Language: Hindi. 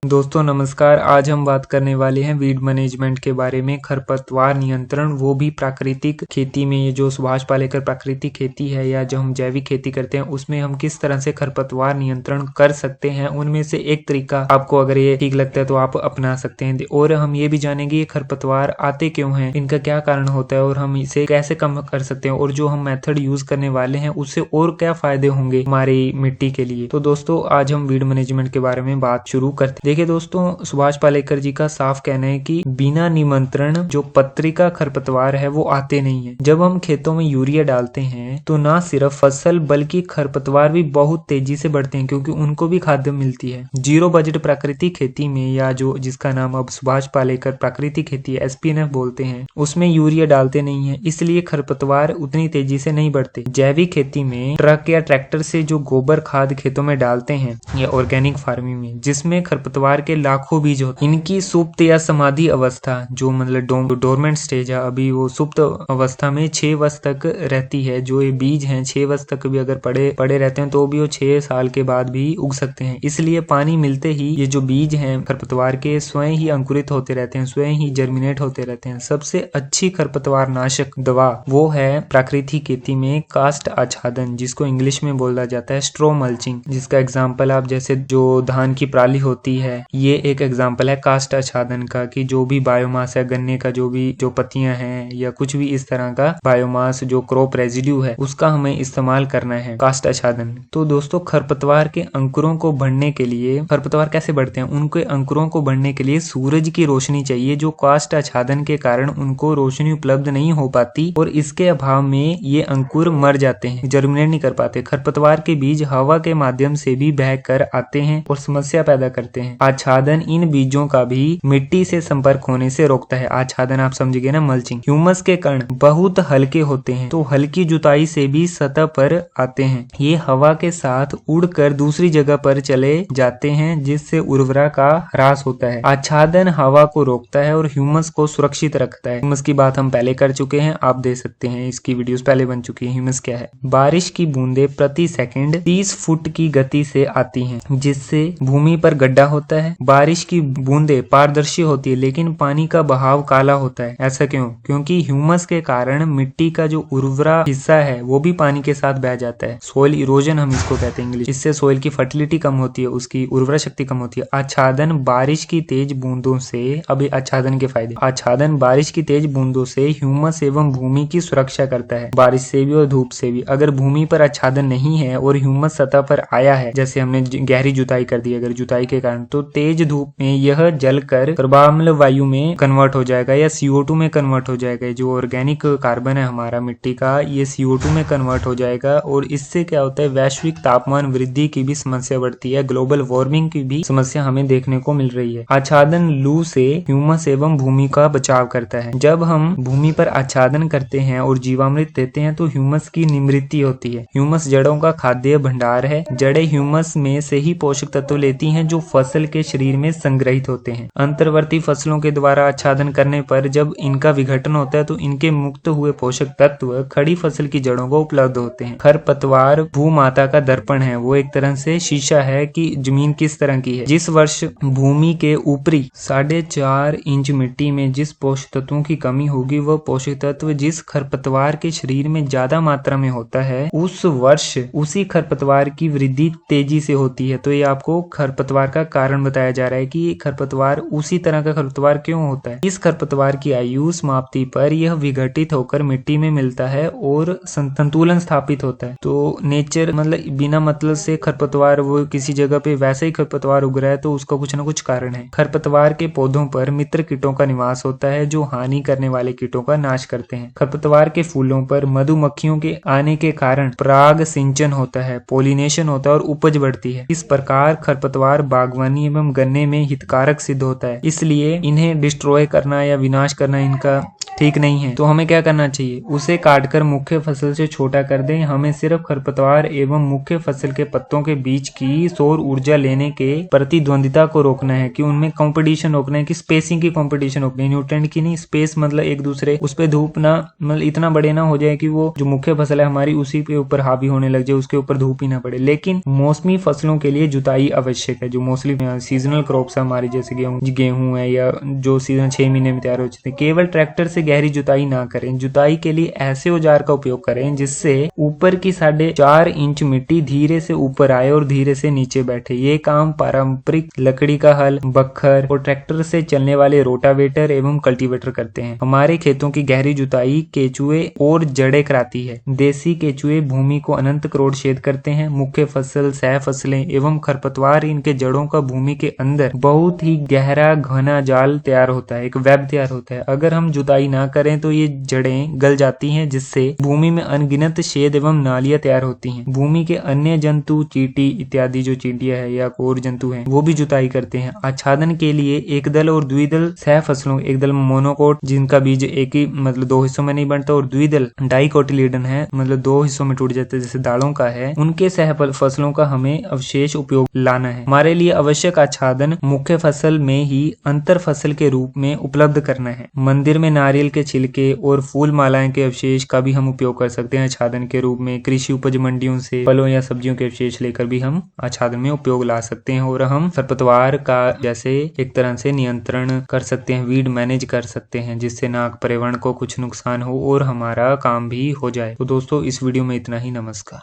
दोस्तों नमस्कार। आज हम बात करने वाले हैं वीड मैनेजमेंट के बारे में। खरपतवार नियंत्रण, वो भी प्राकृतिक खेती में। ये जो सुभाष पालेकर प्राकृतिक खेती है या जो हम जैविक खेती करते हैं उसमें हम किस तरह से खरपतवार नियंत्रण कर सकते हैं, उनमें से एक तरीका आपको अगर ये ठीक लगता है तो आप अपना सकते हैं। और हम ये भी जानेंगे ये खरपतवार आते क्यों हैं, इनका क्या कारण होता है और हम इसे कैसे कम कर सकते हैं, और जो हम मेथड यूज करने वाले हैं उससे और क्या फायदे होंगे हमारी मिट्टी के लिए। तो दोस्तों आज हम वीड मैनेजमेंट के बारे में बात शुरू करते हैं। देखिए दोस्तों, सुभाष पालेकर जी का साफ कहना है कि बिना निमंत्रण जो पत्रिका खरपतवार है वो आते नहीं है। जब हम खेतों में यूरिया डालते हैं तो ना सिर्फ फसल बल्कि खरपतवार भी बहुत तेजी से बढ़ते हैं, क्योंकि उनको भी खाद्य मिलती है। जीरो बजट प्राकृतिक खेती में, या जो जिसका नाम अब सुभाष पालेकर प्राकृतिक खेती SPNF बोलते हैं, उसमें यूरिया डालते नहीं है, इसलिए खरपतवार उतनी तेजी से नहीं बढ़ते। जैविक खेती में ट्रक या ट्रैक्टर से जो गोबर खाद खेतों में डालते हैं या ऑर्गेनिक फार्मिंग में, जिसमें खरपतवार के लाखों बीज होते हैं, इनकी सुप्त या समाधि अवस्था जो मतलब डोरमेंट स्टेज है, अभी वो सुप्त अवस्था में 6 वर्ष तक रहती है। जो ये बीज हैं 6 वर्ष तक भी अगर पड़े रहते हैं तो भी वो 6 साल के बाद भी उग सकते हैं। इसलिए पानी मिलते ही ये जो बीज हैं खरपतवार के स्वयं ही अंकुरित होते रहते हैं, स्वयं ही जर्मिनेट होते रहते हैं। सबसे अच्छी खरपतवार नाशक दवा वो है प्राकृतिक खेती में कास्ट आच्छादन, जिसको इंग्लिश में बोला जाता है स्ट्रो मल्चिंग। जिसका एग्जाम्पल आप जैसे जो धान की पराली होती है, ये एक एग्जाम्पल है कास्ट आच्छादन का, कि जो भी बायोमास है, गन्ने का जो पत्तियां हैं या कुछ भी इस तरह का बायोमास जो क्रॉप रेजिड्यू है, उसका हमें इस्तेमाल करना है, कास्ट आच्छादन। तो दोस्तों खरपतवार के अंकुरों को बढ़ने के लिए, खरपतवार कैसे बढ़ते हैं, उनके अंकुरों को बढ़ने के लिए सूरज की रोशनी चाहिए, जो कास्ट आच्छादन के कारण उनको रोशनी उपलब्ध नहीं हो पाती और इसके अभाव में ये अंकुर मर जाते हैं, जर्मिनेट नहीं कर पाते। खरपतवार के बीज हवा के माध्यम से भी बह कर आते हैं और समस्या पैदा करते हैं। आच्छादन इन बीजों का भी मिट्टी से संपर्क होने से रोकता है। आच्छादन आप समझ गए ना, मल्चिंग। ह्यूमस के कण बहुत हल्के होते हैं, तो हल्की जुताई से भी सतह पर आते हैं। ये हवा के साथ उड़कर दूसरी जगह पर चले जाते हैं, जिससे उर्वरा का ह्रास होता है। आच्छादन हवा को रोकता है और ह्यूमस को सुरक्षित रखता है। ह्यूमस की बात हम पहले कर चुके हैं, आप दे सकते हैं, इसकी वीडियोस पहले बन चुकी है। ह्यूमस क्या है? बारिश की बूंदे प्रति सेकंड 30 फुट की गति से आती हैं, जिससे भूमि पर गड्ढा होता है। बारिश की बूंदे पारदर्शी होती है लेकिन पानी का बहाव काला होता है। ऐसा क्यों? क्योंकि ह्यूमस के कारण मिट्टी का जो उर्वरा हिस्सा है वो भी पानी के साथ बह जाता है। सोइल इरोजन हम इसको कहते हैं इंग्लिश। इससे सोइल की फर्टिलिटी कम होती है, उसकी उर्वरा शक्ति कम होती है। आच्छादन बारिश की तेज बूंदों से, अभी आच्छादन के फायदे। आच्छादन बारिश की तेज बूंदों से ह्यूमस एवं भूमि की सुरक्षा करता है, बारिश से भी और धूप से भी। अगर भूमि पर आच्छादन नहीं है और ह्यूमस सतह पर आया है, जैसे हमने गहरी जुताई कर दी अगर जुताई के कारण, तो तेज धूप में यह जलकर कार्बनिक वायु में कन्वर्ट हो जाएगा या CO2 में कन्वर्ट हो जाएगा। जो ऑर्गेनिक कार्बन है हमारा मिट्टी का, ये CO2 में कन्वर्ट हो जाएगा और इससे क्या होता है, वैश्विक तापमान वृद्धि की भी समस्या बढ़ती है, ग्लोबल वार्मिंग की भी समस्या हमें देखने को मिल रही है। आच्छादन लू से ह्यूमस एवं भूमि का बचाव करता है। जब हम भूमि पर आच्छादन करते हैं और जीवामृत देते हैं तो ह्यूमस की निमृति होती है। ह्यूमस जड़ों का खाद्य भंडार है। जड़ें ह्यूमस में से ही पोषक तत्व लेती हैं जो फसल के शरीर में संग्रहित होते हैं। अंतर्वर्ती फसलों के द्वारा आच्छादन करने पर जब इनका विघटन होता है तो इनके मुक्त हुए पोषक तत्व खड़ी फसल की जड़ों को उपलब्ध होते हैं। खरपतवार भूमाता का दर्पण है, वो एक तरह से शीशा है कि जमीन किस तरह की है। जिस वर्ष भूमि के ऊपरी 4.5 इंच मिट्टी में जिस पोषक तत्वों की कमी होगी, वह पोषक तत्व जिस खरपतवार के शरीर में ज्यादा मात्रा में होता है, उस वर्ष उसी खरपतवार की वृद्धि तेजी से होती है। तो ये आपको खरपतवार का कारण बताया जा रहा है कि खरपतवार उसी तरह का खरपतवार क्यों होता है। इस खरपतवार की आयु समाप्ति पर यह विघटित होकर मिट्टी में मिलता है और संतुलन स्थापित होता है। तो नेचर मतलब बिना मतलब से खरपतवार, वो किसी जगह पे वैसे ही खरपतवार उग रहा है तो उसका कुछ ना कुछ कारण है। खरपतवार के पौधों पर मित्र कीटों का निवास होता है जो हानि करने वाले कीटों का नाश करते हैं। खरपतवार के फूलों पर मधुमक्खियों के आने के कारण पराग सिंचन होता है, पोलिनेशन होता है और उपज बढ़ती है। इस प्रकार खरपतवार बागवानी एवं गन्ने में हितकारक सिद्ध होता है। इसलिए इन्हें डिस्ट्रॉय करना या विनाश करना इनका ठीक नहीं है। तो हमें क्या करना चाहिए, उसे काटकर मुख्य फसल से छोटा कर दें। हमें सिर्फ खरपतवार एवं मुख्य फसल के पत्तों के बीच की सौर ऊर्जा लेने के प्रतिद्वंदिता को रोकना है, कि उनमें कंपटीशन रोकना है, कि स्पेसिंग की कंपटीशन रोकनी है, न्यूट्रेंट की नहीं। स्पेस मतलब एक दूसरे उस पे धूप ना, मतलब इतना बड़े ना हो जाए कि वो जो मुख्य फसल है हमारी उसी के ऊपर हावी होने लग जाए, उसके ऊपर धूप ही ना पड़े। लेकिन मौसमी फसलों के लिए जुताई आवश्यक है। जो मोस्टली सीजनल क्रॉप्स है हमारी, जैसे गेहूं है या जो सीजन 6 महीने में तैयार हो जाते हैं, केवल ट्रैक्टर से गहरी जुताई ना करें। जुताई के लिए ऐसे औजार का उपयोग करें जिससे ऊपर की 4.5 इंच मिट्टी धीरे से ऊपर आए और धीरे से नीचे बैठे। ये काम पारंपरिक लकड़ी का हल, बखर और ट्रैक्टर से चलने वाले रोटावेटर एवं कल्टीवेटर करते हैं। हमारे खेतों की गहरी जुताई केचुए और जड़ें कराती है। देसी केचुए भूमि को अनंत करोड़ छेद करते हैं। मुख्य फसल, सह फसलें एवं खरपतवार, इनके जड़ों का भूमि के अंदर बहुत ही गहरा घना जाल तैयार होता है, एक वेब तैयार होता है। अगर हम जुताई ना करें तो ये जड़ें गल जाती हैं, जिससे भूमि में अनगिनत छेद एवं नालियां तैयार होती हैं। भूमि के अन्य जंतु, चींटी इत्यादि, जो चींटियां है या और जंतु हैं, वो भी जुताई करते हैं। आच्छादन के लिए एकदल और द्विदल सह फसलों, एकदल मोनोकोट जिनका बीज एक ही मतलब 2 हिस्सों में नहीं बनता, और द्विदल डाइकोटिलीडन है मतलब 2 हिस्सों में टूट जाता है जैसे दालों का है, उनके सह फसलों का हमें अवशेष उपयोग लाना है। हमारे लिए आवश्यक आच्छादन मुख्य फसल में ही अंतर फसल के रूप में उपलब्ध करना है। मंदिर में नारियल के छिलके और फूल मालाएं के अवशेष का भी हम उपयोग कर सकते हैं आच्छादन के रूप में। कृषि उपज मंडियों से फलों या सब्जियों के अवशेष लेकर भी हम आच्छादन में उपयोग ला सकते हैं, और हम खरपतवार का जैसे एक तरह से नियंत्रण कर सकते हैं, वीड मैनेज कर सकते हैं, जिससे ना पर्यावरण को कुछ नुकसान हो और हमारा काम भी हो जाए। तो दोस्तों, इस वीडियो में इतना ही। नमस्कार।